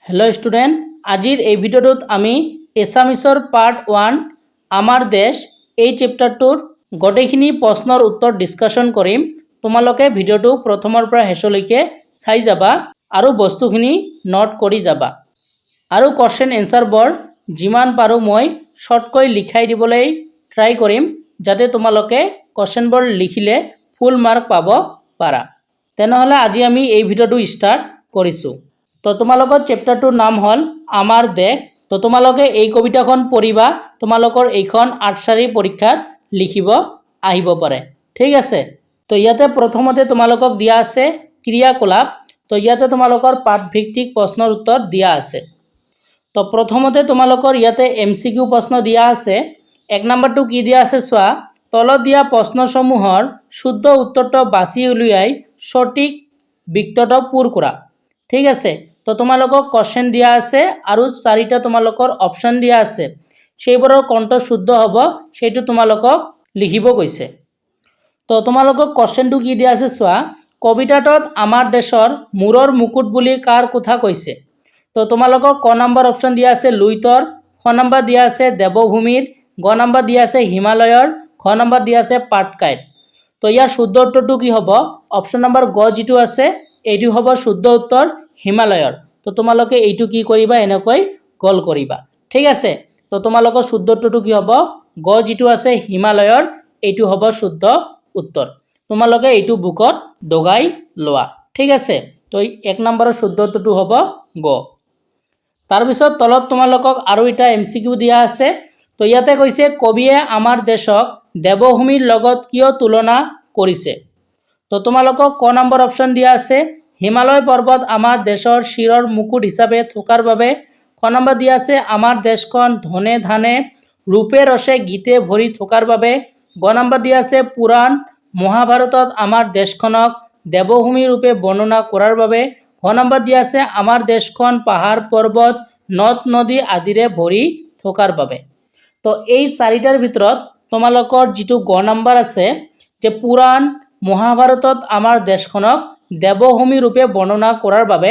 Hello student आजिर এই ভিডিওত আমি এছামিছৰ part 1 আমাৰ দেশ এই চেপ্টাৰটোৰ গটেইখিনি প্ৰশ্নৰ উত্তৰ ডিসকাশন কৰিম। তোমালোকে ভিডিওটো প্ৰথমৰ পৰা শেষলৈকে চাই যাবা আৰু বস্তুখিনি নোট কৰি যাবা আৰু কোৱেশ্চন এনসাৰবোৰ যিমান পাৰো মই শৰ্টকৈ লিখাই দিবলৈ ট্ৰাই কৰিম যাতে তোমালোকে কোৱেশ্চনবোৰ লিখিলে ফুল মাৰ্ক পাব পাৰা। তেনেহলে আজি আমি এই ভিডিওটো স্টাৰ্ট কৰিছো। তো তোমালোকৰ চেপ্টাৰটোৰ নাম হল আমাৰ দেশ। তো তোমালোকে এই কবিতাখন পঢ়িবা, তোমালোকৰ এইখন আৰ্টছাৰী পৰীক্ষাত লিখিব আহিব পাৰে। ঠিক আছে, তো ইয়াতে প্ৰথমতে তোমালোকক দিয়া আছে ক্ৰিয়াকলাপ। তো ইয়াতে তোমালোকৰ পাঠভিত্তিক প্ৰশ্নৰ উত্তৰ দিয়া আছে। তো প্ৰথমতে তোমালোকৰ ইয়াতে এমসিকিউ প্ৰশ্ন দিয়া আছে। এক নম্বৰটো কি দিয়া আছে চোৱা, তলত দিয়া প্ৰশ্নসমূহৰ শুদ্ধ উত্তৰটো বাছি উলিয়াই সঠিক বিকল্পটো পূৰ কৰা। ঠিক আছে, তো তোমালোকক কোৱেশ্চন দিয়া আছে আৰু চাৰিটা তোমালোকৰ অপশন দিয়া আছে, সেইবোৰৰ কোনটো শুদ্ধ হ'ব সেইটো তোমালোকক লিখিব কৈছে। তো তোমালোকক কোৱেশ্চনটো কি দিয়া আছে চোৱা, কবিতাটোত আমাৰ দেশৰ মূৰৰ মুকুট বুলি কাৰ কথা কৈছে। তো তোমালোকক ক নম্বৰ অপশন দিয়া আছে লুইতৰ, খ নম্বৰ দিয়া আছে দেৱভূমিৰ, গ নম্বৰ দিয়া আছে হিমালয়ৰ, খ নম্বৰ দিয়া আছে পাটকাইৰ। তো ইয়াৰ শুদ্ধ উত্তৰটো কি হ'ব, অপশন নম্বৰ গ যিটো আছে এইটো হ'ব শুদ্ধ উত্তৰ হিমালয়ৰ। তো তোমালোকে এইটো কি কৰিবা, এনেকৈ গল কৰিবা। ঠিক আছে, তো তোমালোকৰ শুদ্ধ উত্তৰটো কি হ'ব, গ যিটো আছে হিমালয়ৰ এইটো হ'ব শুদ্ধ উত্তৰ। তোমালোকে এইটো বুকত দগাই লোৱা। ঠিক আছে, তো এক নম্বৰৰ শুদ্ধ উত্তৰটো হ'ব গ। তাৰপিছত তলত তোমালোকক আৰু এটা এমসিকিউ দিয়া আছে। তো ইয়াতে কৈছে কবিয়ে আমাৰ দেশক দেৱভূমিৰ লগত কিয় তুলনা কৰিছে। তো তোমালোকক ক নম্বৰ অপশন দিয়া আছে হিমালয় পৰ্বত আমাৰ দেশৰ শিৰৰ মুকুট হিচাপে থকাৰ বাবে, খ নম্বৰ দিয়া আছে আমাৰ দেশখন ধনে ধানে ৰূপে ৰসে গীতে ভৰি থকাৰ বাবে, গ নম্বৰ দিয়া আছে পুৰাণ মহাভাৰতত আমাৰ দেশখনক দেৱভূমি ৰূপে বৰ্ণনা কৰাৰ বাবে, খ নম্বৰ দিয়া আছে আমাৰ দেশখন পাহাৰ পৰ্বত নদ নদী আদিৰে ভৰি থকাৰ বাবে। তো এই চাৰিটাৰ ভিতৰত তোমালোকৰ যিটো গ নম্বৰ আছে যে পুৰাণ মহাভাৰতত আমাৰ দেশখনক দেৱভূমি ৰূপে বৰ্ণনা কৰাৰ বাবে,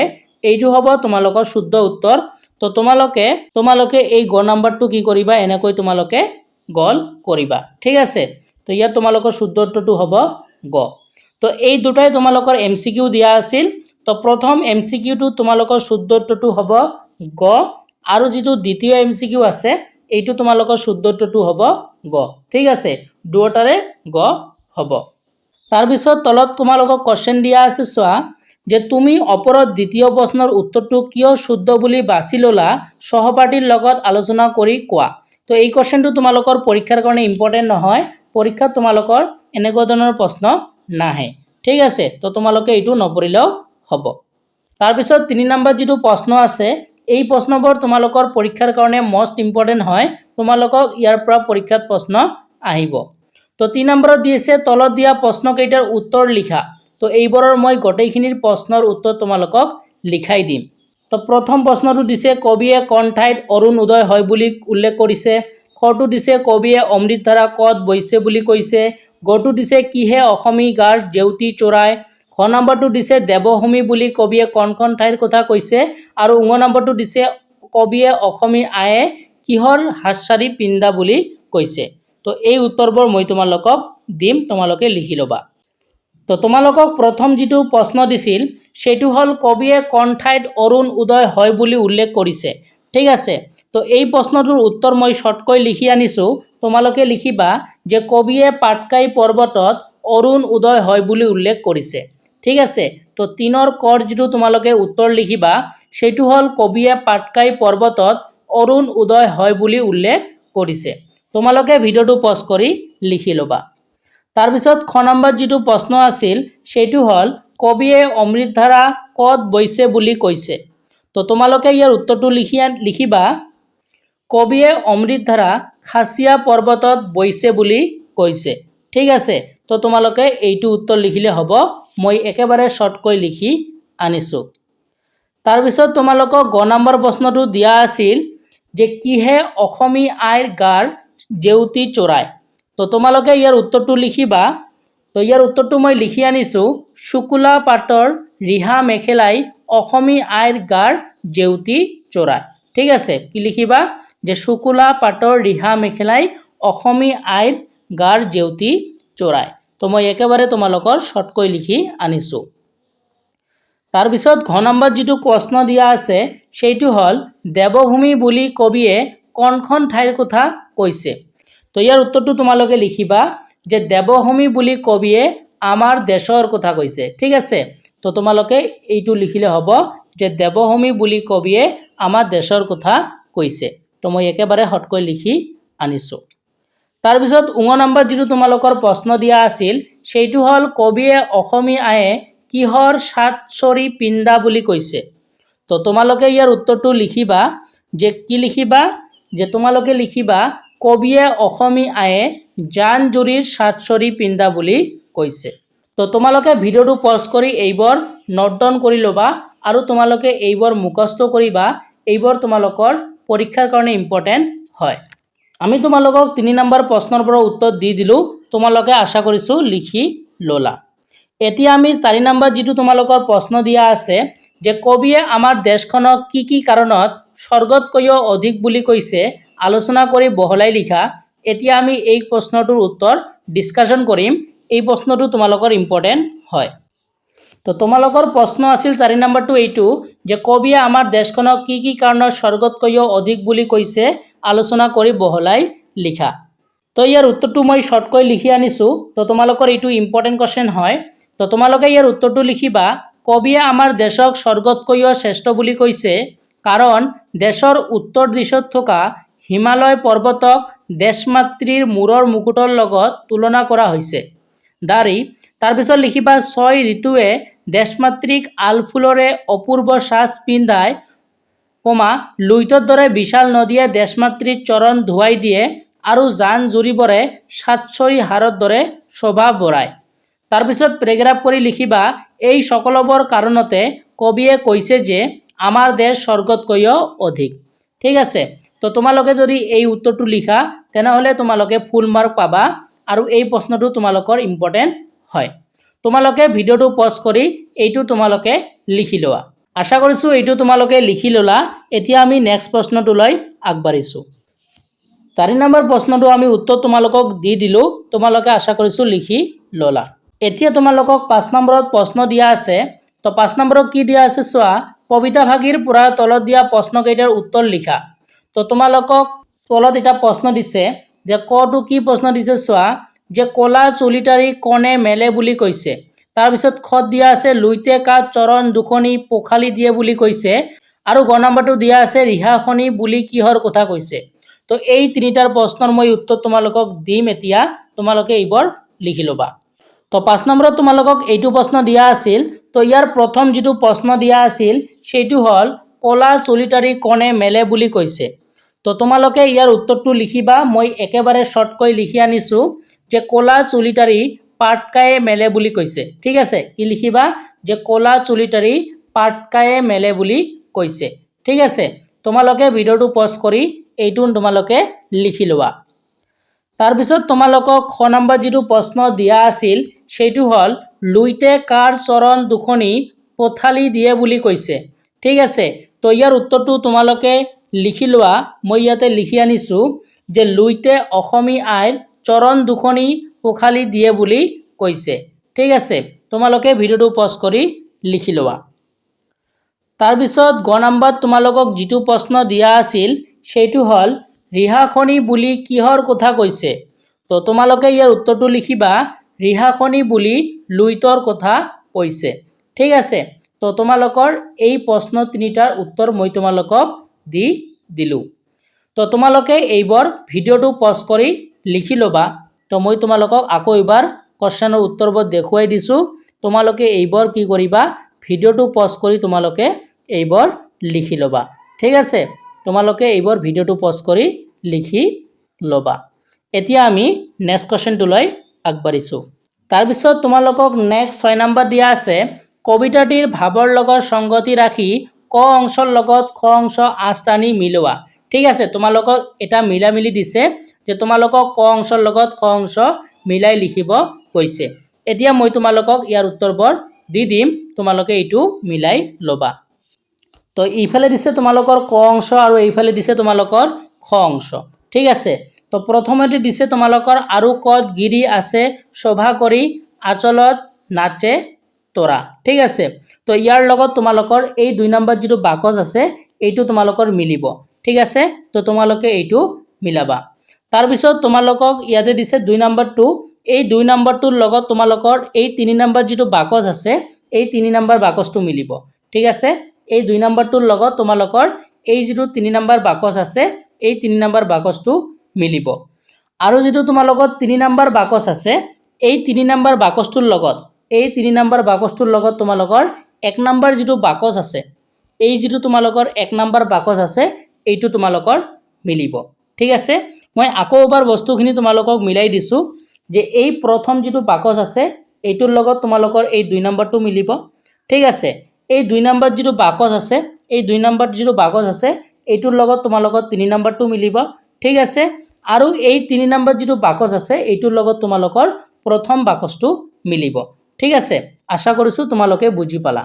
এইটো হ'ব তোমালোকৰ শুদ্ধ উত্তৰ। তো তোমালোকে এই গ নম্বৰটো কি কৰিবা, এনেকৈ তোমালোকে গল কৰিবা। ঠিক আছে, তো ইয়াত তোমালোকৰ শুদ্ধ উত্তৰটো হ'ব গ। তো এই দুটাই তোমালোকৰ এমসিকিউ দিয়া আছিল। তো প্ৰথম এমসিকিউটো তোমালোকৰ শুদ্ধ উত্তৰটো হ'ব গ আৰু যিটো দ্বিতীয় এমসিকিউ আছে এইটো তোমালোকৰ শুদ্ধ উত্তৰটো হ'ব গ। ঠিক আছে, দুটাৰে গ হ'ব। তাৰপিছত তলত তোমালোকক কোৱেশ্চন দিয়া আছে চোৱা, যে তুমি ওপৰত দ্বিতীয় প্ৰশ্নৰ উত্তৰটো কিয় শুদ্ধ বুলি বাছি ল'লা সহপাঠীৰ লগত আলোচনা কৰি কোৱা। তো এই কোৱেশ্চনটো তোমালোকৰ পৰীক্ষাৰ কাৰণে ইম্পৰ্টেণ্ট নহয়, পৰীক্ষাত তোমালোকৰ এনেকুৱা ধৰণৰ প্ৰশ্ন নাহে। ঠিক আছে, তো তোমালোকে এইটো নপঢ়িলেও হ'ব। তাৰপিছত 3 নম্বৰ যিটো প্ৰশ্ন আছে এই প্ৰশ্নবোৰ তোমালোকৰ পৰীক্ষাৰ কাৰণে মোষ্ট ইম্পৰ্টেণ্ট হয়, তোমালোকক ইয়াৰ পৰা পৰীক্ষাত প্ৰশ্ন আহিব। তো 3 নম্বৰত দিছে তলত দিয়া প্ৰশ্নকেইটাৰ উত্তৰ লিখা। তো এইবোৰৰ মই গোটেইখিনিৰ প্ৰশ্নৰ উত্তৰ তোমালোকক লিখাই দিম। তো প্ৰথম প্ৰশ্নটো দিছে কবিয়ে কোন ঠাইত অৰুণ উদয় হয় বুলি উল্লেখ কৰিছে, খটো দিছে কবিয়ে অমৃতধাৰা কত বৈছে বুলি কৈছে, গটো দিছে কিহে অসমী গাৰ জেউতি চৰাই, খ নম্বৰটো দিছে দেৱভূমি বুলি কবিয়ে কোনখন ঠাইৰ কথা কৈছে, আৰু ঙ নম্বৰটো দিছে কবিয়ে অসমী আয়ে কিহৰ হাতচাৰি পিন্ধা বুলি কৈছে। তো এই উত্তৰবোৰ মই তোমালোকক দিম, তোমালোকে লিখি ল'বা। তো তোমালোকক প্ৰথম যিটো প্ৰশ্ন দিছিল সেইটো হ'ল কবিয়ে কোন ঠাইত অৰুণ উদয় হয় বুলি উল্লেখ কৰিছে। ঠিক আছে, তো এই প্ৰশ্নটোৰ উত্তৰ মই শৰ্টকৈ লিখি আনিছোঁ, তোমালোকে লিখিবা যে কবিয়ে পাটকাই পৰ্বতত অৰুণ উদয় হয় বুলি উল্লেখ কৰিছে। ঠিক আছে, তো 3ৰ কৰ যিটো তোমালোকে উত্তৰ লিখিবা সেইটো হ'ল কবিয়ে পাটকাই পৰ্বতত অৰুণ উদয় হয় বুলি উল্লেখ কৰিছে। তোমালোকে ভিডিওটো পজ কৰি লিখি ল'বা। তাৰপিছত খ নম্বৰ যিটো প্ৰশ্ন আছিল সেইটো হ'ল কবিয়ে অমৃতধাৰা কত বৈছে বুলি কৈছে। তো তোমালোকে ইয়াৰ উত্তৰটো লিখিবা কবিয়ে অমৃতধাৰা খাচিয়া পৰ্বতত বৈছে বুলি কৈছে। ঠিক আছে, তো তোমালোকে এইটো উত্তৰ লিখিলে হ'ব, মই একেবাৰে শৰ্টকৈ লিখি আনিছোঁ। তাৰপিছত তোমালোকক গ নম্বৰ প্ৰশ্নটো দিয়া আছিল যে কিহে অসমী আইৰ গাৰ জেউতি চৰাই। তো তোমালোকে ইয়াৰ উত্তৰটো লিখিবা। তো ইয়াৰ উত্তৰটো মই লিখি আনিছোঁ শুকুলা পাটৰ ৰিহা মেখেলাই অসমী আইৰ গাৰ জেউতি চৰায়। ঠিক আছে, কি লিখিবা যে শুকুলা পাটৰ ৰিহা মেখেলাই অসমী আইৰ গাৰ জেউতি চৰায়। তো মই একেবাৰে তোমালোকৰ শৰ্টকৈ লিখি আনিছোঁ। তাৰপিছত ঘ নম্বৰ যিটো প্ৰশ্ন দিয়া আছে সেইটো হ'ল দেৱভূমি বুলি কবিয়ে কোনখন ঠাইৰ কথা কৈছে। তো ইয়াৰ উত্তৰটো তোমালোকে লিখিবা যে দেৱভূমি বুলি কবিয়ে আমাৰ দেশৰ কথা কৈছে। ঠিক আছে, তো তোমালোকে এইটো লিখিলে হ'ব যে দেৱভূমি বুলি কবিয়ে আমাৰ দেশৰ কথা কৈছে। তো মই একেবাৰে শৰ্টকৈ লিখি আনিছোঁ। তাৰপিছত নম্বৰ যিটো তোমালোকৰ প্ৰশ্ন দিয়া আছিল সেইটো হ'ল কবিয়ে অসমী আয়ে কিহৰ সাত চৰি পিন্ধা বুলি কৈছে। তো তোমালোকে ইয়াৰ উত্তৰটো লিখিবা যে কি লিখিবা যে তোমালোকে লিখিবা কবিয়ে অসমী আয়ে জান জুৰিৰ সাত চৰি পিন্ধা বুলি কৈছে। তো তোমালোকে ভিডিঅ'টো পজ কৰি এইবোৰ নোট ডাউন কৰি ল'বা আৰু তোমালোকে এইবোৰ মুখস্থ কৰিবা। এইবোৰ তোমালোকৰ পৰীক্ষাৰ কাৰণে ইম্পৰ্টেণ্ট হয়। আমি তোমালোকক 3 নম্বৰ প্ৰশ্নৰ পৰা উত্তৰ দি দিলোঁ। তোমালোকে আশা কৰিছোঁ লিখি ল'লা। এতিয়া আমি 4 নম্বৰ যিটো তোমালোকৰ প্ৰশ্ন দিয়া আছে যে কবিয়ে আমাৰ দেশখনক কি কি কাৰণত স্বৰ্গতকৈও অধিক বুলি কৈছে আলোচনা কৰি বহলাই লিখা। এতিয়া আমি এই প্ৰশ্নটোৰ উত্তৰ ডিছকাশ্যন কৰিম। এই প্ৰশ্নটো তোমালোকৰ ইম্পৰ্টেণ্ট হয়। তো তোমালোকৰ প্ৰশ্ন আছিল 4 নম্বৰটো এইটো যে কবিয়ে আমাৰ দেশখনক কি কি কাৰণত স্বৰ্গতকৈও অধিক বুলি কৈছে আলোচনা কৰি বহলাই লিখা। তো ইয়াৰ উত্তৰটো মই শৰ্টকৈ লিখি আনিছোঁ। তো তোমালোকৰ এইটো ইম্পৰ্টেণ্ট কোৱেশ্চন হয়। তো তোমালোকে ইয়াৰ উত্তৰটো লিখিবা কবিয়ে আমাৰ দেশক স্বৰ্গতকৈও শ্ৰেষ্ঠ বুলি কৈছে কাৰণ দেশৰ উত্তৰ দিশত থকা হিমালয় পৰ্বতক দেশমাতৃৰ মূৰৰ মুকুটৰ লগত তুলনা কৰা হৈছে। দাৰি তাৰপিছত লিখিবা 6 ঋতুৱে দেশমাতৃক আলফুলৰে অপূৰ্ব সাজ পিন্ধায়, লুইতৰ দৰে বিশাল নদীয়ে দেশমাতৃৰ চৰণ ধুৱাই দিয়ে আৰু জান জুৰিবোৰে সাতচৰি হাৰৰ দৰে শোভা বঢ়ায়। তাৰপিছত পেৰেগ্ৰাফ কৰি লিখিবা এই সকলোবোৰ কাৰণতে কবিয়ে কৈছে যে আমাৰ দেশ স্বৰ্গতকৈও অধিক। ঠিক আছে, তো তোমালোকে যদি এই উত্তৰটো লিখা তেনেহ'লে তোমালোকে ফুল মাৰ্ক পাবা আৰু এই প্ৰশ্নটো তোমালোকৰ ইম্পৰ্টেণ্ট হয়। তোমালোকে ভিডিঅ'টো পজ কৰি এইটো তোমালোকে লিখি লোৱা। আশা কৰিছোঁ এইটো তোমালোকে লিখি ল'লা। এতিয়া আমি নেক্সট প্ৰশ্নটোলৈ আগবাঢ়িছোঁ। 4 নম্বৰ প্ৰশ্নটো আমি উত্তৰ তোমালোকক দি দিলোঁ। তোমালোকে আশা কৰিছোঁ লিখি ল'লা। এতিয়া তোমালোকক 5 নম্বৰত প্ৰশ্ন দিয়া আছে। তো 5 নম্বৰত কি দিয়া আছে চোৱা, কবিতাভাগিৰ পৰা তলত দিয়া প্ৰশ্নকেইটাৰ উত্তৰ লিখা। তো তোমালোকক তলত এটা প্ৰশ্ন দিছে যে কটো কি প্ৰশ্ন দিছে চোৱা যে কলা চুলিটাৰী কণে মেলে বুলি কৈছে। তাৰপিছত খত দিয়া আছে লুইতে কাত চৰণ দুখনি পখালি দিয়ে বুলি কৈছে আৰু গ নম্বৰটো দিয়া আছে ৰিহাখনি বুলি কিহৰ কথা কৈছে। তো এই 3টাৰ প্ৰশ্নৰ মই উত্তৰ তোমালোকক দিম। এতিয়া তোমালোকে এইবোৰ লিখি ল'বা। তো 5 নম্বৰত তোমালোকক এইটো প্ৰশ্ন দিয়া আছিল। তো ইয়াৰ প্ৰথম যিটো প্ৰশ্ন দিয়া আছিল সেইটো হ'ল কলা চুলিটাৰী কণে মেলে বুলি কৈছে। তো তোমালোকে ইয়াৰ উত্তৰটো লিখিবা। মই একেবাৰে শৰ্টকৈ লিখি আনিছোঁ যে কলা চুলিটাৰী পাটকায়ে মেলে বুলি কৈছে। ঠিক আছে, কি লিখিবা যে কলা চুলিটাৰী পাটকায়ে মেলে বুলি কৈছে। ঠিক আছে, তোমালোকে ভিডিঅ'টো পজ কৰি এইটো তোমালোকে লিখি লোৱা। তাৰপিছত তোমালোকক খ নম্বৰ যিটো প্ৰশ্ন দিয়া আছিল সেইটো হ'ল লুইতে কাৰ চৰণ দুখনি পথালি দিয়ে বুলি কৈছে। ঠিক আছে, তো ইয়াৰ উত্তৰটো তোমালোকে লিখি লোৱা। মই ইয়াতে লিখি আনিছোঁ যে লুইতে অসমী আইৰ চৰণ দুখনি পখালি দিয়ে বুলি কৈছে। ঠিক আছে, তোমালোকে ভিডিঅ'টো পজ কৰি লিখি লোৱা। তাৰপিছত গ নম্বৰত তোমালোকক যিটো প্ৰশ্ন দিয়া আছিল সেইটো হ'ল ৰিহাখনি বুলি কিহৰ কথা কৈছে। তো তোমালোকে ইয়াৰ উত্তৰটো লিখিবা ৰিহাখনি বুলি লুইতৰ কথা কৈছে। ঠিক আছে, তো তোমালোকৰ এই প্ৰশ্ন 3টাৰ উত্তৰ মই তোমালোকক দি দিলোঁ। তো তোমালোকে এইবোৰ ভিডিঅ'টো পজ কৰি লিখি ল'বা। তো মই তোমালোকক আকৌ এবাৰ কোৱেশ্চনৰ উত্তৰবোৰ দেখুৱাই দিছোঁ। তোমালোকে এইবোৰ কি কৰিবা ভিডিঅ'টো পজ কৰি তোমালোকে এইবোৰ লিখি ল'বা। ঠিক আছে, তোমালোকে এইবোৰ ভিডিঅ'টো পজ কৰি লিখি ল'বা। এতিয়া আমি নেক্সট কোৱেশ্চনটোলৈ আগবাঢ়িছোঁ। তাৰপিছত তোমালোকক নেক্সট 6 নম্বৰ দিয়া আছে কবিতাটিৰ ভাৱৰ লগত সংগতি ৰাখি ক অংশৰ লগত খ অংশ আঁচ টানি মিলোৱা। ঠিক আছে, তোমালোকক এটা মিলামিলি দিছে যে তোমালোকক ক অংশৰ লগত খ অংশ মিলাই লিখিব কৈছে। এতিয়া মই তোমালোকক ইয়াৰ উত্তৰবোৰ দি দিম, তোমালোকে এইটো মিলাই ল'বা। তো এইফালে দিছে তোমালোকৰ ক অংশ আৰু এইফালে দিছে তোমালোকৰ খ অংশ ঠিক আছে। তো প্ৰথমতে দিছে তোমালোকৰ আৰু কত গিৰি আছে শোভা কৰি আচলত নাচে তোৰা ঠিক আছে। তো ইয়াৰ লগত তোমালোকৰ এই 2 নম্বৰ যেটো বাকচ আছে এইটো তোমালোকৰ মিলিব ঠিক আছে। তো তোমালোকে এইটো মিলাবা। তাৰ পিছত তোমালোকক ইয়াতে দিছে 2 নম্বৰটো, এই 2 নম্বৰটোৰ লগত তোমালোকৰ এই 3 নম্বৰ যেটো বাকচ আছে এই 3 নম্বৰ বাকচটো মিলিব ঠিক আছে। এই 2 নম্বৰটোৰ লগত তোমালোকৰ এই যেটো 3 নম্বৰ বাকচ আছে এই 3 নম্বৰ বাকচটো মিলিব। আৰু যেটো তোমালোকৰ 3 নম্বৰ বাকচ আছে এই 3 নম্বৰ বাকচটোৰ লগত এই 3 নম্বৰ বাকচটোৰ লগত তোমালোকৰ 1 নম্বৰ যেটো বাকচ আছে এই যেটো তোমালোকৰ 1 নম্বৰ বাকচ আছে এইটো তোমালোকৰ মিলিব ঠিক আছে। মই আকৌ এবাৰ বস্তুখিনি তোমালোকক মিলাই দিছো যে এই প্ৰথম যেটো বাকচ আছে এইটোৰ লগত তোমালোকৰ এই 2 নম্বৰটো মিলিব ঠিক আছে। এই 2 নম্বৰ যেটো বাকচ আছে এই 2 নম্বৰ যেটো বাকচ আছে এইটোৰ লগত তোমালোকৰ 3 নম্বৰটো মিলিব ঠিক আছে। আৰু এই 3 নম্বৰ যেটো বাকচ আছে এইটোৰ লগত তোমালোকৰ প্ৰথম বাকচটো মিলিব ঠিক আছে। আশা কৰিছো তোমালোকে বুজি পালা।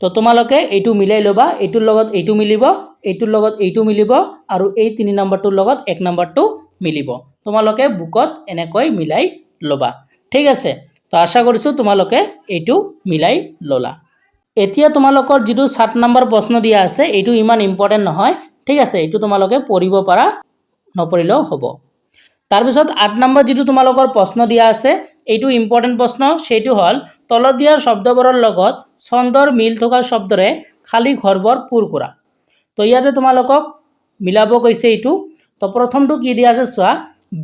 তো তোমালোকে এইটো মিলাই লবা, এইটোৰ লগত এইটো মিলিব, এইটোৰ লগত এইটো মিলিব আৰু এই 3 নম্বৰটোৰ লগত 1 নম্বৰটো মিলিব। তোমালোকে বুকত এনেকৈ মিলাই লবা ঠিক আছে। তো আশা কৰিছো তোমালোকে এইটো মিলাই ললা। এতিয়া তোমালোকৰ যেটো 7 নম্বৰ প্ৰশ্ন দিয়া আছে এইটো ইমান ইম্পৰ্টেন্ট নহয় ঠিক আছে, এইটো তোমালোকে পঢ়িব পাৰা নপঢ়িলেও হ'ব। তাৰ পিছত 8 নম্বৰ যেটো তোমালোকৰ প্ৰশ্ন দিয়া আছে এইটো ইম্পৰ্টেন্ট প্ৰশ্ন, সেইটো হল তলত দিয়া শব্দবোৰৰ লগত ছন্দৰ মিল থকা শব্দৰে খালি ঘৰবোৰ পূৰ কৰা। তো ইয়াতে তোমালোকক মিলাব কৈছে এইটো। তো প্ৰথমটো কি দিয়া আছে চোৱা,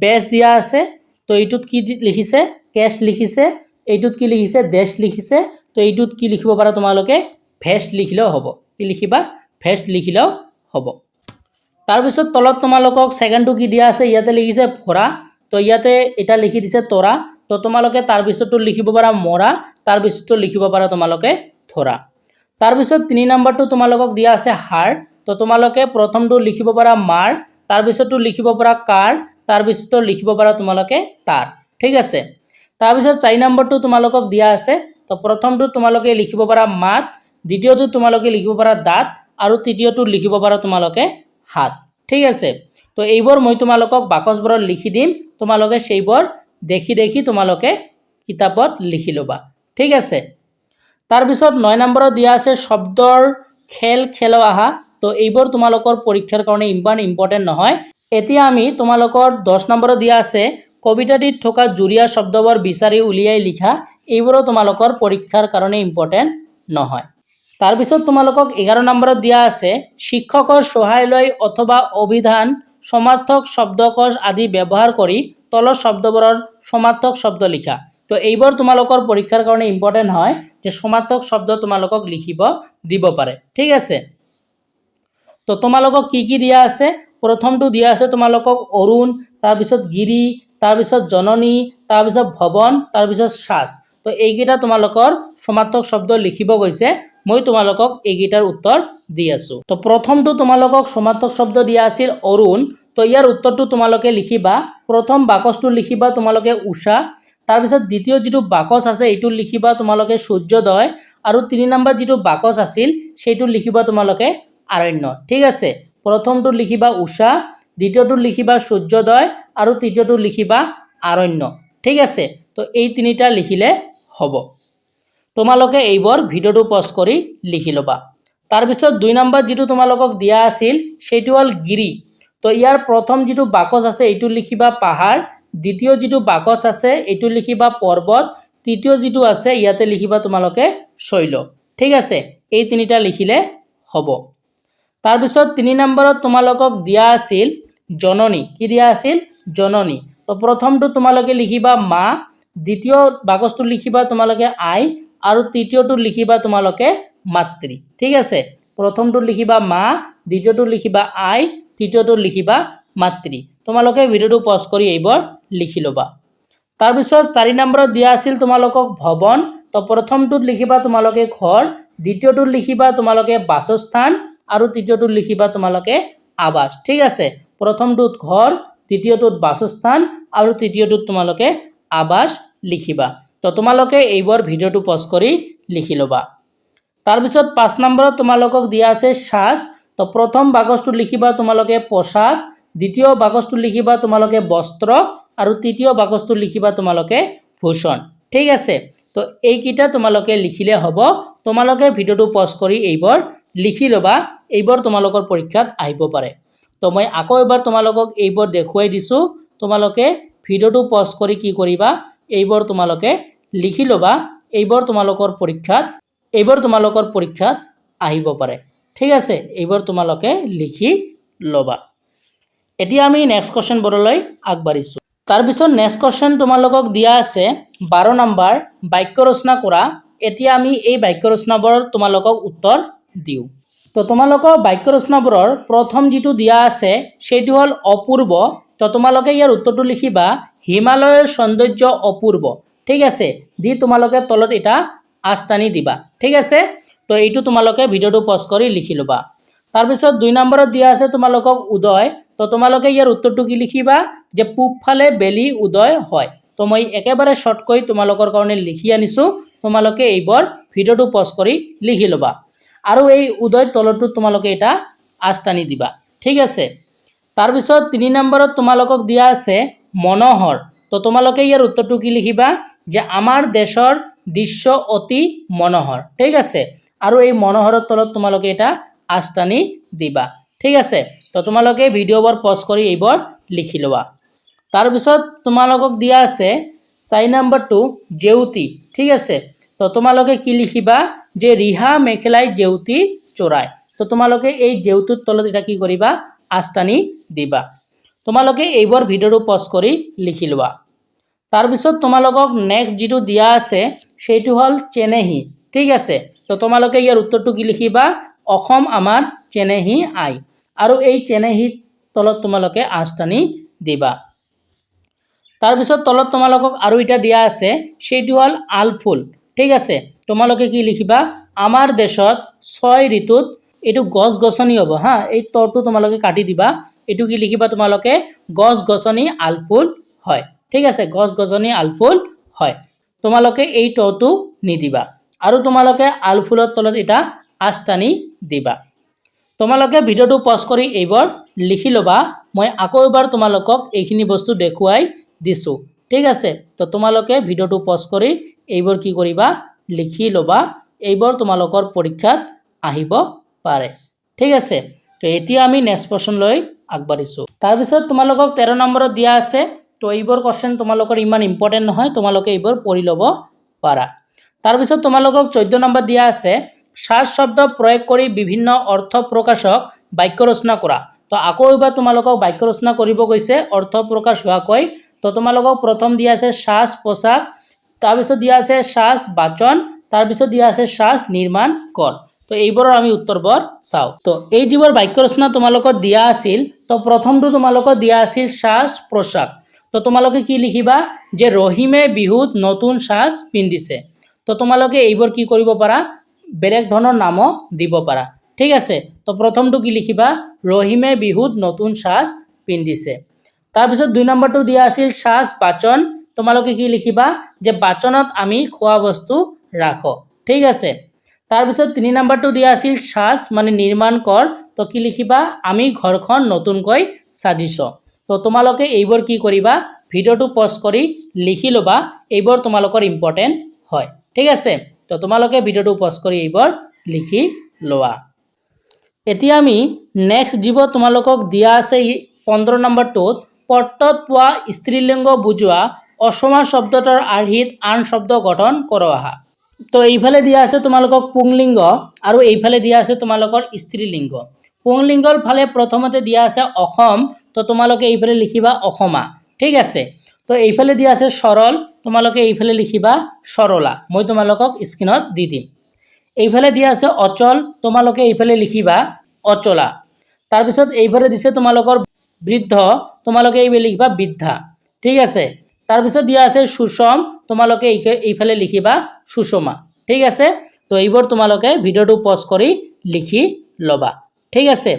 বেছ দিয়া আছে। তো এইটোত কি লিখিছে কেছ লিখিছে, এইটোত কি লিখিছে দেশ লিখিছে। তো এইটোত কি লিখিব পাৰা তোমালোকে ভেছ লিখিলেও হ'ব। কি লিখিবা ভেছ লিখিলেও হ'ব। তাৰ পিছত তলত তোমালোকক সেকেন্ডটো কি দিয়া আছে ইয়াতে লিখিছে ভৰা। তো ইয়াতে এটা লিখি দিছে তোৰা। তো তোমালোকে তাৰ পিছতটো লিখিব পাৰা মৰা, তাৰ পিছতটো লিখিব পাৰা তোমালোকে ধৰা। তাৰ পিছত 3 নম্বৰটো তোমালোকক দিয়া আছে হাড়। তো তোমালোকে প্ৰথমটো লিখিব পাৰা মাৰ, তাৰ পিছতটো লিখিব পাৰা কাৰ, তাৰ পিছতটো লিখিব পাৰা তোমালোকে তাৰ ঠিক আছে। তাৰ পিছত 4 নম্বৰটো তোমালোকক দিয়া আছে। তো প্ৰথমটো তোমালোকে লিখিব পাৰা মাত, দ্বিতীয়টো তোমালোকে লিখিব পাৰা দাঁত আৰু তৃতীয়টো লিখিব পাৰা তোমালোকে হাত ঠিক আছে। তো এইবোৰ মই তোমালোকক বাকচবোৰত লিখি দিম, তোমালোকে সেইবোৰ দেখি দেখি তোমালোকে কিতাপত লিখি লবা ঠিক আছে। তাৰ পিছত 9 নম্বৰত দিয়া আছে শব্দৰ খেল খেলো আহা। তো এইবোৰ তোমালোকৰ পৰীক্ষাৰ কাৰণে ইমান ইম্পৰ্টেন্ট নহয়। এতিয়া আমি তোমালোকৰ 10 নম্বৰত দিয়া আছে কবিতাটিত থকা জুৰিয়া শব্দবোৰ বিচাৰি উলিয়াই লিখা। এইবোৰো তোমালোকৰ পৰীক্ষাৰ কাৰণে ইম্পৰ্টেন্ট নহয়। তাৰ পিছত তোমালোকক 11 নম্বৰত দিয়া আছে শিক্ষকৰ সহায় লৈ অথবা অভিধান সমাৰ্থক শব্দকোষ আদি ব্যৱহাৰ কৰি তলৰ শব্দবোৰৰ সমাৰ্থক শব্দ লিখা। তো এইবোৰ তোমালোকৰ পৰীক্ষাৰ কাৰণে ইম্পৰ্টেন্ট হয় যে সমাৰ্থক শব্দ তোমালোকক লিখিব দিব পাৰে ঠিক আছে। তো তোমালোকক কি দিয়া আছে, প্ৰথমটো দিয়া আছে তোমালোকক অৰুণ, তাৰ পিছত গিৰি, তাৰ পিছত জননী, তাৰ পিছত ভৱন, তাৰ পিছত শ্বাস। তো এইকেইটা তোমালোকৰ সমাৰ্থক শব্দ লিখিব গৈছে, মই তোমালোকক এইকেইটাৰ উত্তৰ দি আছো। তো প্ৰথমটো তোমালোকক সমাৰ্থক শব্দ দিয়া আছিল অৰুণ। তো ইয়াৰ উত্তৰটো তোমালোকে লিখিবা, প্ৰথম বাকচটো লিখিবা তোমালোকে উষা, তাৰ পিছত দ্বিতীয় যেটো বাকচ আছে এইটো লিখিবা তোমালোকে সূৰ্যোদয় আৰু 3 নম্বৰ যেটো বাকচ আছিল সেইটো লিখিবা তোমালোকে আৰণ্য ঠিক আছে। প্ৰথমটো লিখিবা উষা, দ্বিতীয়টো লিখিবা সূৰ্যোদয় আৰু তৃতীয়টো লিখিবা আৰণ্য ঠিক আছে। তো এই তিনিটা লিখিলে হ'ব। তোমালোকে এইবোৰ ভিডিওটো পজ কৰি লিখি লবা। তাৰ পিছত 2 নম্বৰ যেটো তোমালোকক দিয়া আছিল সেইটো হল গিৰি। তো ইয়াৰ প্ৰথম যেটো বাকচ আছে এইটো লিখিবা পাহাৰ, দ্বিতীয় যেটো বাকচ আছে এইটো লিখিবা পৰ্বত, তৃতীয় যেটো আছে ইয়াতে লিখিবা তোমালোকে শৈল ঠিক আছে। এই তিনিটা লিখিলে হ'ব। তাৰ পিছত 3 নম্বৰত তোমালোকক দিয়া আছিল জননী। কি দিয়া আছিল জননী। তো প্ৰথমটো তোমালোকে লিখিবা মা, দ্বিতীয় বাকচটো লিখিবা তোমালোকে আই আৰু তৃতীয়টো লিখিবা তোমালোকে মাতৃ ঠিক আছে। প্ৰথমটো লিখিবা মা, দ্বিতীয়টো লিখিবা আই, তৃতীয়টো লিখিবা মাতৃ। তোমালোকে ভিডিওটো পজ কৰি এইবোৰ লিখি লবা। তাৰ পিছত 4 নম্বৰত দিয়া আছিল তোমালোকক ভৱন। তো প্ৰথমটোত লিখিবা তোমালোকে ঘৰ, দ্বিতীয়টোত লিখিবা তোমালোকে বাসস্থান আৰু তৃতীয়টোত লিখিবা তোমালোকে আৱাস ঠিক আছে। প্ৰথমটোত ঘৰ, দ্বিতীয়টোত বাসস্থান আৰু তৃতীয়টোত তোমালোকে আৱাস লিখিবা। তো তোমালোকে এইবোৰ ভিডিওটো পজ কৰি লিখি লবা। তাৰপিছত 5 নম্বৰত তোমালোকক দিয়া আছে সাজ। তো প্ৰথম বাকচটো লিখিবা তোমালোকে পোশাক, দ্বিতীয় বাকচটো লিখিবা তোমালোকে বস্ত্ৰ আৰু তৃতীয় বাকচটো লিখিবা তোমালোকে ভূষণ। ঠিক আছে, তো এইকেইটা তোমালোকে লিখিলে হ'ব। তোমালোকে ভিডিঅ'টো পজ কৰি এইবোৰ লিখি ল'বা, এইবোৰ তোমালোকৰ পৰীক্ষাত আহিব পাৰে। তো মই আকৌ এবাৰ তোমালোকক এইবোৰ দেখুৱাই দিছোঁ। তোমালোকে ভিডিঅ'টো পজ কৰি কি কৰিবা, এইবোৰ তোমালোকে লিখি ল'বা, এইবোৰ তোমালোকৰ পৰীক্ষাত আহিব পাৰে। ঠিক আছে, এইবোৰ তোমালোকে লিখি ল'বা। এতিয়া আমি নেক্সট কুৱেশ্যনবোৰলৈ আগবাঢ়িছোঁ। তাৰপিছত নেক্সট কুৱেশ্যন তোমালোকক দিয়া আছে 12 নম্বৰ বাক্য ৰচনা কৰা। এতিয়া আমি এই বাক্য ৰচনাবোৰৰ তোমালোকক উত্তৰ দিওঁ। তো তোমালোকৰ বাক্য ৰচনাবোৰৰ প্ৰথম যিটো দিয়া আছে সেইটো হ'ল অপূৰ্ব। তো তোমালোকে ইয়াৰ উত্তৰটো লিখিবা হিমালয়ৰ সৌন্দৰ্য অপূৰ্ব। ঠিক আছে, দি তোমালোকে তলত এটা আস্তানি দিবা। ঠিক আছে, তো এইটো তোমালোকে ভিডিঅ'টো পজ কৰি লিখি ল'বা। তাৰপিছত 2 নম্বৰত দিয়া আছে তোমালোকক উদয়। তো তোমালোকে ইয়াৰ উত্তৰটো কি লিখিবা যে পূবফালে বেলি উদয় হয়। তো মই একেবাৰে শৰ্টকৈ তোমালোকৰ কাৰণে লিখি আনিছোঁ, তোমালোকে এইবোৰ ভিডিঅ'টো পজ কৰি লিখি ল'বা আৰু এই উদয়ৰ তলতো তোমালোকে এটা আস্তানি দিবা। ঠিক আছে, তাৰপিছত 3 নম্বৰত তোমালোকক দিয়া আছে মনোহৰ। তো তোমালোকে ইয়াৰ উত্তৰটো কি লিখিবা যে আমাৰ দেশৰ দৃশ্য অতি মনোহৰ। ঠিক আছে, আৰু এই মনোহৰৰ তলত তোমালোকে এটা আস্তানি দিবা। ঠিক আছে, তো তোমালোকে ভিডিঅ'বোৰ পজ কৰি এইবোৰ লিখি লোৱা। তাৰপিছত তোমালোকক দিয়া আছে 4 নম্বৰটো জেউতি। ঠিক আছে, তো তোমালোকে কি লিখিবা যে ৰিহা মেখেলাই জেউতি চোৰায়। তো তোমালোকে এই জেউতিৰ তলত এটা কি কৰিবা আস্তানি দিবা। তোমালোকে এইবোৰ ভিডিঅ'টো পজ কৰি লিখি লোৱা। তাৰপিছত তোমালোকক নেক্সট যিটো দিয়া আছে সেইটো হ'ল চেনেহী। ঠিক আছে, তো তোমালোকে ইয়াৰ উত্তৰটো কি লিখিবা অসম আমাৰ চেনেহী আই, আৰু এই চেনেহীৰ তলত তোমালোকে আস্তানি দিবা। তাৰপিছত তলত তোমালোকক আৰু এটা দিয়া আছে সেইটো হ'ল আলফুল। ঠিক আছে, তোমালোকে কি লিখিবা আমাৰ দেশত 6 ঋতুত, এইটো গছ গছনি হ'ব হা, এই তৰটো তোমালোকে কাটি দিবা, এইটো কি লিখিবা তোমালোকে গছ গছনি আলফুল হয়। ঠিক আছে, গছ গছনি আলফুল হয়, তোমালোকে এই তৰটো নিদিবা আৰু তোমালোকে আলফুলৰ তলত এটা আস্তানি দিবা। তোমালোকে ভিডিঅ'টো পজ কৰি এইবোৰ লিখি ল'বা। মই আকৌ এবাৰ তোমালোকক এইখিনি বস্তু দেখুৱাই দিছোঁ। ঠিক আছে, তো তোমালোকে ভিডিঅ'টো পজ কৰি এইবোৰ কি কৰিবা লিখি ল'বা, এইবোৰ তোমালোকৰ পৰীক্ষাত আহিব পাৰে। ঠিক আছে, তো এতিয়া আমি নেক্সট প্ৰশ্নলৈ আগবাঢ়িছোঁ। তাৰপিছত তোমালোকক 13 নম্বৰত দিয়া আছে। তো এইবোৰ কুৱেশ্যন তোমালোকৰ ইমান ইম্পৰ্টেণ্ট নহয়, তোমালোকে এইবোৰ পঢ়ি ল'ব পাৰা। তাৰপিছত তোমালোকক 14 নম্বৰ দিয়া আছে সাজ শব্দ প্ৰয়োগ কৰি বিভিন্ন অৰ্থ প্ৰকাশক বাক্য ৰচনা কৰা। তো আকৌ এবাৰ তোমালোকক বাক্য ৰচনা কৰিব কৈছে অৰ্থ প্ৰকাশ হোৱাকৈ। তো তোমালোকক প্ৰথম দিয়া আছে সাজ পোছাক, তাৰপিছত দিয়া আছে সাজ বাচন, তাৰপিছত দিয়া আছে সাজ নিৰ্মাণ কৰ। তো এইবোৰৰ আমি উত্তৰবোৰ চাওঁ। তো এই যিবোৰ বাক্য ৰচনা তোমালোকৰ দিয়া আছিল, তো প্ৰথমটো তোমালোকৰ দিয়া আছিল সাজ পোছাক। তো তোমালোকে কি লিখিবা যে ৰহিমে বিহুত নতুন সাজ পিন্ধিছে। তো তোমালোকে এইবোৰ কি কৰিব পাৰা বেলেগ ধৰণৰ নামো দিব পাৰা। ঠিক আছে, তো প্ৰথমটো কি লিখিবা ৰহিমে বিহুত নতুন সাজ পিন্ধিছে। তাৰপিছত 2 নম্বৰটো দিয়া আছিল সাজ বাচন। তোমালোকে কি লিখিবা যে বাচনত আমি খোৱা বস্তু ৰাখো। ঠিক আছে, তাৰপিছত 3 নম্বৰটো দিয়া আছিল সাজ মানে নিৰ্মাণ কৰ। তো কি লিখিবা আমি ঘৰখন নতুনকৈ সাজিছোঁ। তো তোমালোকে এইবোৰ কি কৰিবা ভিডিঅ'টো পজ কৰি লিখি ল'বা, এইবোৰ তোমালোকৰ ইম্পৰ্টেণ্ট হয়। ঠিক আছে, তো তোমালোকে ভিডিঅ'টো পজ কৰি এইবোৰ লিখি লোৱা। এতিয়া আমি নেক্সট যিবোৰ তোমালোকক দিয়া আছে 15 নম্বৰটোত পত্ৰত পোৱা স্ত্ৰীলিংগ বুজোৱা অসমীয়া শব্দটোৰ আৰ্হিত আন শব্দ গঠন কৰা আহা। তো এইফালে দিয়া আছে তোমালোকক পুংলিংগ আৰু এইফালে দিয়া আছে তোমালোকৰ স্ত্ৰীলিংগ। পুংলিংগৰ ফালে প্ৰথমতে দিয়া আছে অসম, তো তোমালোকে এইফালে লিখিবা অসমা। ঠিক আছে, তো এইফালে দিয়া আছে সৰল, তোমালোকে এইফালে লিখিবা সৰলা, মই তোমালোকক স্ক্ৰীনত দি দিম। এইফালে দিয়া আছে অচল, তোমালোকে এইফালে লিখিবা অচলা। তাৰপিছত এইফালে দিছে তোমালোকৰ বৃদ্ধ, তোমালোকে এইফালে লিখিবা বৃদ্ধা। ঠিক আছে, তাৰপিছত দিয়া আছে সুষম, তোমালোকে এইফালে লিখিবা সুষমা। ঠিক আছে, তো এইবোৰ তোমালোকে ভিডিঅ'টো পজ কৰি লিখি ল'বা। ঠিক আছে,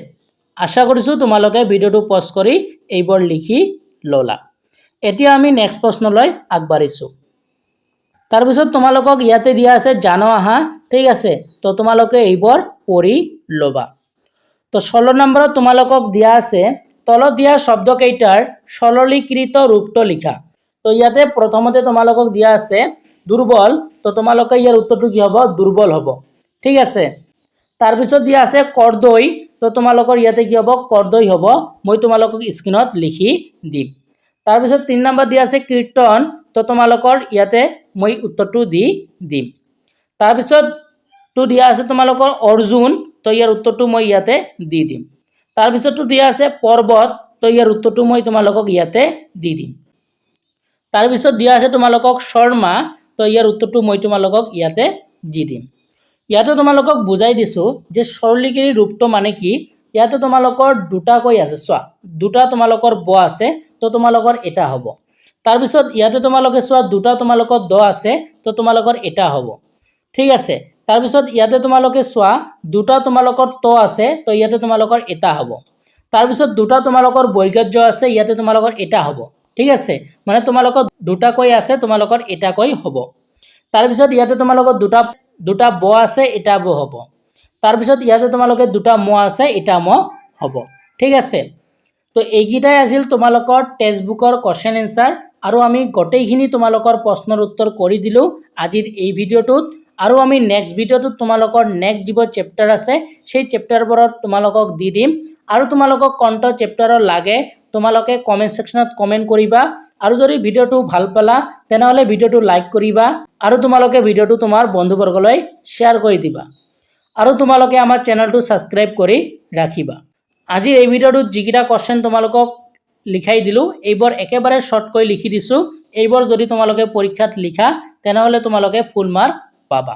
আশা কৰিছোঁ তোমালোকে ভিডিঅ'টো পজ কৰি এইবোৰ লিখি ল'লা। এতিয়া আমি নেক্সট প্ৰশ্নলৈ আগবাঢ়িছোঁ। তাৰপিছত তোমালোকক ইয়াতে দিয়া আছে জানো আহা, ঠিক আছে। তো তোমালোকে এইবোৰ পঢ়ি ল'বা। তো 16 নম্বৰত তোমালোকক দিয়া আছে তলত দিয়া শব্দকেইটাৰ সৰলীকৃত ৰূপটো লিখা। তো ইয়াতে প্ৰথমতে তোমালোকক দিয়া আছে দুৰ্বল, তো তোমালোকে ইয়াৰ উত্তৰটো কি হ'ব? দুৰ্বল হ'ব, ঠিক আছে। তাৰপিছত দিয়া আছে কৰ্দৈ, তো তোমালোকৰ ইয়াতে কি হ'ব? কৰ্দৈ হ'ব। মই তোমালোকক স্ক্ৰীনত লিখি দিম। তাৰপিছত 3 নম্বৰ দিয়া আছে কীৰ্তন, তো তোমালোকৰ ইয়াতে মই উত্তৰটো দি দিম। তাৰপিছত তো দিয়া আছে তোমালোকৰ অৰ্জুন, তো ইয়াৰ উত্তৰটো মই ইয়াতে দি দিম। তাৰপিছতটো দিয়া আছে পৰ্বত, তো ইয়াৰ উত্তৰটো মই তোমালোকক ইয়াতে দি দিম। তাৰপিছত দিয়া আছে তোমালোকক শৰ্মা, তো ইয়াৰ উত্তৰটো মই তোমালোকক ইয়াতে দি দিম। ইয়াতে তোমালোকক বুজাই দিছোঁ যে সৰলীকৃত ৰূপটো মানে কি। ইয়াতে তোমালোকৰ দুটাকৈ আছে, চোৱা দুটা তোমালোকৰ ব আছে, তো তোমালোকৰ এটা হ'ব। তাৰপিছত ইয়াতে তোমালোকে চোৱা দুটা তোমালোকৰ দ আছে, তো তোমালোকৰ এটা হ'ব, ঠিক আছে। তাৰপিছত ইয়াতে তোমালোকে চোৱা দুটা তোমালোকৰ ত আছে, তো ইয়াতে তোমালোকৰ এটা হ'ব। তাৰপিছত দুটা তোমালোকৰ বৰ্গজ আছে, ইয়াতে তোমালোকৰ এটা হ'ব, ঠিক আছে। মানে তোমালোকৰ দুটাকৈ আছে, তোমালোকৰ এটাকৈ হ'ব। তাৰপিছত ইয়াতে তোমালোকৰ দুটা ব আছে, এটা ব হ'ব। তাৰপিছত ইয়াতে তোমালোকে দুটা ম আছে, এটা ম হ'ব, ঠিক আছে। তো এইকেইটাই আছিল তোমালোকৰ টেক্সটবুকৰ কোৱেশ্চন এনসাৰ, আৰু আমি গোটেইখিনি তোমালোকৰ প্ৰশ্নৰ উত্তৰ কৰি দিলোঁ আজিৰ এই ভিডিঅ'টোত। আৰু আমি নেক্সট ভিডিঅ'টোত তোমালোকৰ নেক্সট যিবোৰ চেপ্টাৰ আছে সেই চেপ্টাৰবোৰত তোমালোকক দি দিম। আৰু তোমালোকক কোনটো চেপ্টাৰৰ লাগে তোমালোকে কমেণ্ট ছেকশ্যনত কমেণ্ট কৰিবা। আৰু যদি ভিডিঅ'টো ভাল পালা তেনেহ'লে ভিডিঅ'টো লাইক কৰিবা, আৰু তোমালোকে ভিডিঅ'টো তোমাৰ বন্ধুবৰ্গলৈ শ্বেয়াৰ কৰি দিবা, আৰু তোমালোকে আমাৰ চেনেলটো ছাবস্ক্ৰাইব কৰি ৰাখিবা। আজিৰ এই ভিডিঅ'টোত যিকেইটা কোৱেশ্চন তোমালোকক লিখাই দিলোঁ এইবোৰ একেবাৰে শ্বৰ্টকৈ লিখি দিছোঁ। এইবোৰ যদি তোমালোকে পৰীক্ষাত লিখা তেনেহ'লে তোমালোকে ফুল মাৰ্ক পাবা।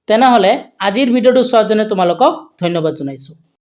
তেনেহ'লে আজিৰ ভিডিঅ'টো চোৱাৰ কাৰণে তোমালোকক ধন্যবাদ জনাইছোঁ।